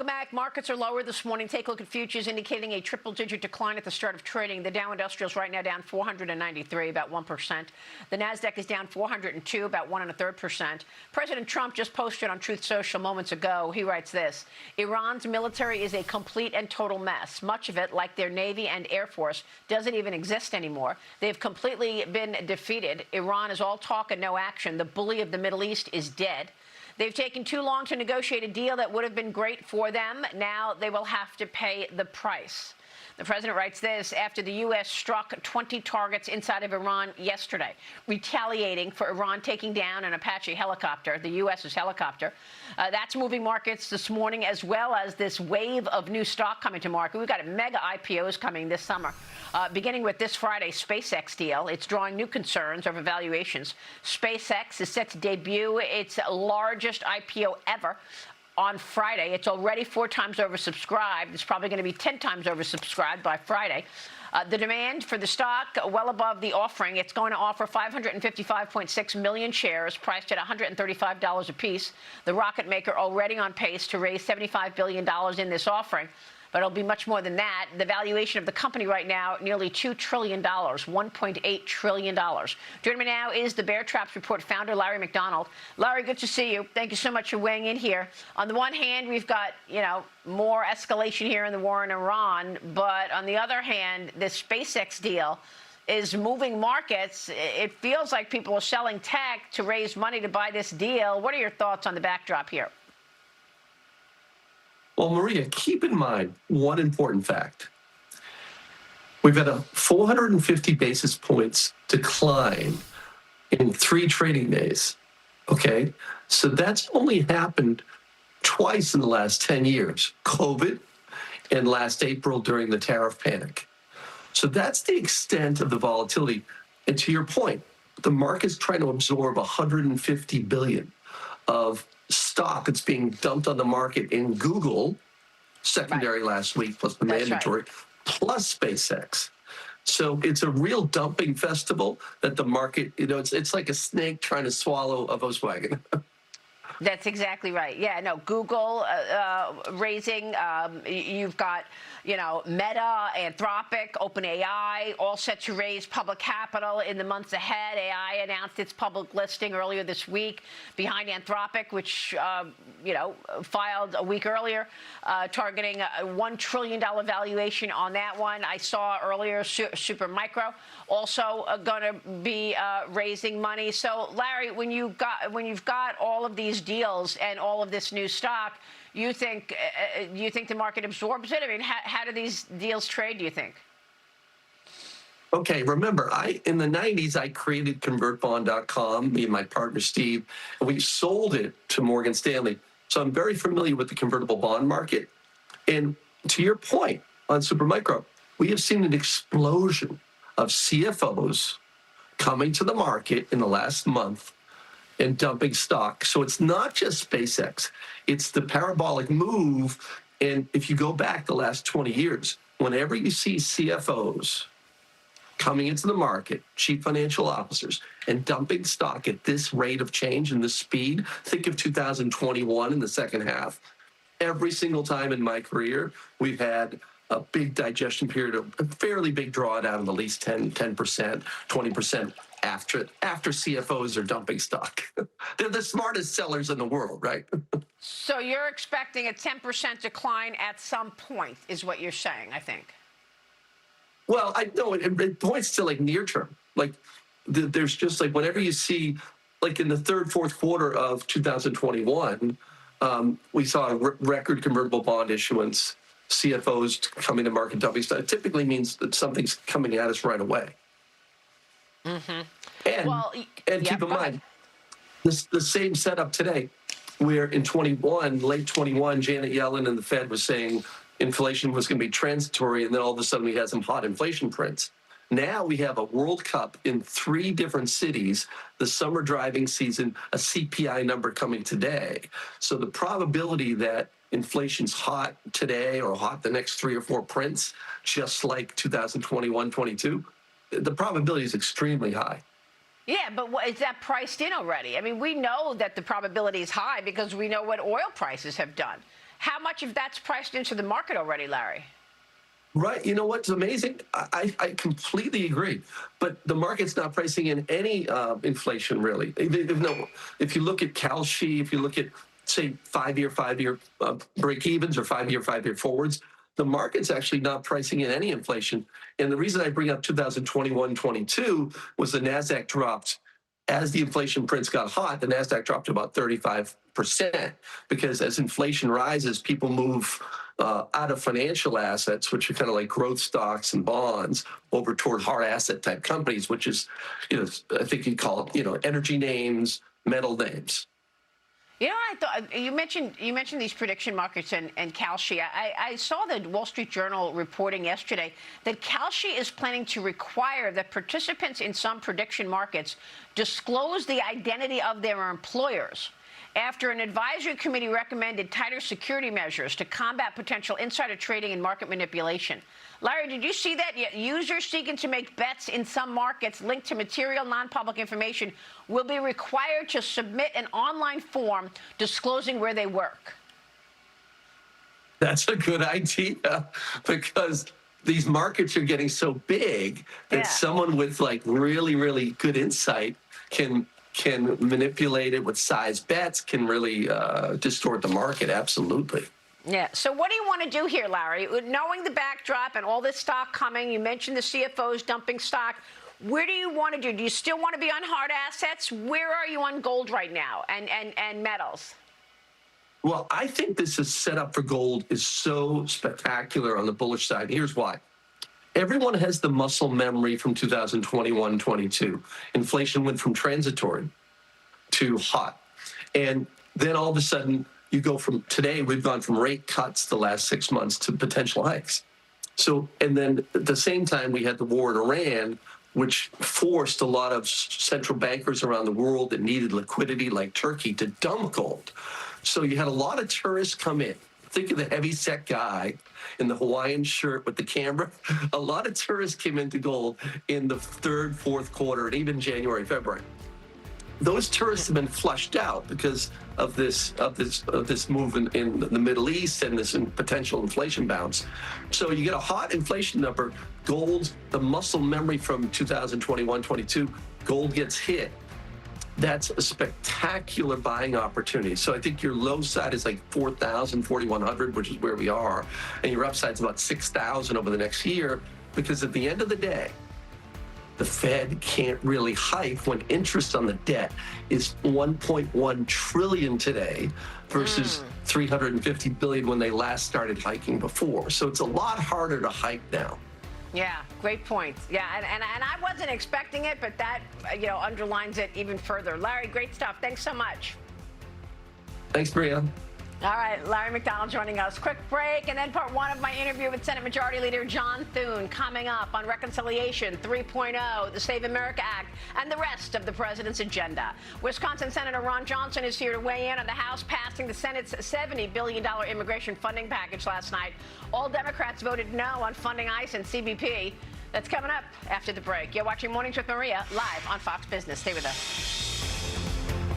Welcome back. Markets are lower this morning. Take a look at futures indicating a triple-digit decline at the start of trading. The Dow Industrials right now down 493, about 1%. The Nasdaq is down 402, about 1.33%. President Trump just posted on Truth Social moments ago. He writes this: Iran's military is a complete and total mess. Much of it, like their Navy and Air Force, doesn't even exist anymore. They've completely been defeated. Iran is all talk and no action. The bully of the Middle East is dead. They've taken too long to negotiate a deal that would have been great for them. Now they will have to pay the price. The president writes this after the U.S. struck 20 targets inside of Iran yesterday, retaliating for Iran taking down an Apache helicopter, the U.S.'s helicopter. That's moving markets this morning, as well as this wave of new stock coming to market. We've got mega IPOs coming this summer, beginning with this Friday's SpaceX deal. It's drawing new concerns over valuations. SpaceX is set to debut its largest IPO ever on Friday. It's already 4 times oversubscribed. It's probably going to be 10 times oversubscribed by Friday. The demand for the stock well above the offering. It's going to offer 555.6 million shares priced at $135 apiece. The rocket maker already on pace to raise $75 billion in this offering. But it'll be much more than that. The valuation of the company right now, nearly $2 trillion, $1.8 trillion. Joining me now is the Bear Traps Report founder, Larry McDonald. Larry, good to see you. Thank you so much for weighing in here. On the one hand, we've got, more escalation here in the war in Iran. But on the other hand, this SpaceX deal is moving markets. It feels like people are selling tech to raise money to buy this deal. What are your thoughts on the backdrop here? Well, Maria, keep in mind one important fact. We've had a 450 basis points decline in 3 trading days, okay? So that's only happened twice in the last 10 years, COVID and last April during the tariff panic. So that's the extent of the volatility. And to your point, the market's trying to absorb 150 billion of stock that's being dumped on the market in Google, secondary last week, plus the mandatory, plus SpaceX. So it's a real dumping festival that the market, it's like a snake trying to swallow a Volkswagen. That's exactly right. Yeah, no, Google raising, you've got, Meta, Anthropic, OpenAI, all set to raise public capital in the months ahead. AI announced its public listing earlier this week behind Anthropic, which, filed a week earlier, targeting a $1 trillion valuation on that one. I saw earlier Supermicro also going to be raising money. So, Larry, when you've got all of these deals and all of this new stock, you think the market absorbs it? I mean, how do these deals trade, do you think? Okay, remember, in the 90s, I created ConvertBond.com, me and my partner, Steve, and we sold it to Morgan Stanley. So I'm very familiar with the convertible bond market. And to your point on Supermicro, we have seen an explosion of CFOs coming to the market in the last month and dumping stock. So it's not just SpaceX, it's the parabolic move. And if you go back the last 20 years, whenever you see CFOs coming into the market, chief financial officers, and dumping stock at this rate of change and this speed, think of 2021 in the second half. Every single time in my career, we've had a big digestion period, a fairly big drawdown of at least 10%, 20% after CFOs are dumping stock. They're the smartest sellers in the world, right? So you're expecting a 10% decline at some point, is what you're saying, I think. Well, I know it points to like near term. Like there's just like whenever you see, like in the third, fourth quarter of 2021, we saw a record convertible bond issuance. CFOs coming to market dumping stock. It typically means that something's coming at us right away. Mm-hmm. And keep in mind, the same setup today, where in late 21, Janet Yellen and the Fed was saying inflation was going to be transitory, and then all of a sudden we had some hot inflation prints. Now we have a World Cup in 3 different cities, the summer driving season, a CPI number coming today. So the probability that inflation's hot today or hot the next 3 or 4 prints, just like 2021, 22, the probability is extremely high. Yeah, but is that priced in already? I mean, we know that the probability is high because we know what oil prices have done. How much of that's priced into the market already, Larry? Right. You know what's amazing? I completely agree. But the market's not pricing in any inflation, really. If you look at Kalshi, if you look at, say, five-year break-evens or five-year forwards, the market's actually not pricing in any inflation. And the reason I bring up 2021-22 was the NASDAQ dropped. As the inflation prints got hot, the NASDAQ dropped to about 35%, because as inflation rises, people move out of financial assets, which are kind of like growth stocks and bonds, over toward hard asset type companies, which is, I think you'd call it, energy names, metal names. I thought you mentioned these prediction markets and Kalshi. I saw the Wall Street Journal reporting yesterday that Kalshi is planning to require that participants in some prediction markets disclose the identity of their employers after an advisory committee recommended tighter security measures to combat potential insider trading and market manipulation. Larry, did you see that? Users seeking to make bets in some markets linked to material non-public information will be required to submit an online form disclosing where they work. That's a good idea, because these markets are getting so big that someone with really, really good insight can manipulate it with size bets, can really distort the market. Absolutely. Yeah. So what do you want to do here, Larry? Knowing the backdrop and all this stock coming, you mentioned the CFOs dumping stock. Where do you want to do? Do you still want to be on hard assets? Where are you on gold right now and metals? Well, I think this is set up for gold is so spectacular on the bullish side. Here's why. Everyone has the muscle memory from 2021-22. Inflation went from transitory to hot. And then all of a sudden, we've gone from rate cuts the last 6 months to potential hikes. So, and then at the same time, we had the war in Iran, which forced a lot of central bankers around the world that needed liquidity, like Turkey, to dump gold. So you had a lot of tourists come in. Think of the heavy-set guy in the Hawaiian shirt with the camera. A lot of tourists came into gold in the third, fourth quarter, and even January, February. Those tourists have been flushed out because of this move in the Middle East and this potential inflation bounce. So you get a hot inflation number. Gold, the muscle memory from 2021-22, gold gets hit. That's a spectacular buying opportunity. So I think your low side is like 4,000, 4,100, which is where we are. And your upside is about 6,000 over the next year, because at the end of the day, the Fed can't really hike when interest on the debt is 1.1 trillion today versus 350 billion when they last started hiking before. So it's a lot harder to hike now. Yeah, great point. Yeah, and I wasn't expecting it, but that, underlines it even further. Larry, great stuff. Thanks so much. Thanks, Maria. All right, Larry McDonald joining us. Quick break, and then part one of my interview with Senate Majority Leader John Thune coming up on Reconciliation 3.0, the Save America Act, and the rest of the president's agenda. Wisconsin Senator Ron Johnson is here to weigh in on the House passing the Senate's $70 billion immigration funding package last night. All Democrats voted no on funding ICE and CBP. That's coming up after the break. You're watching Mornings with Maria live on Fox Business. Stay with us.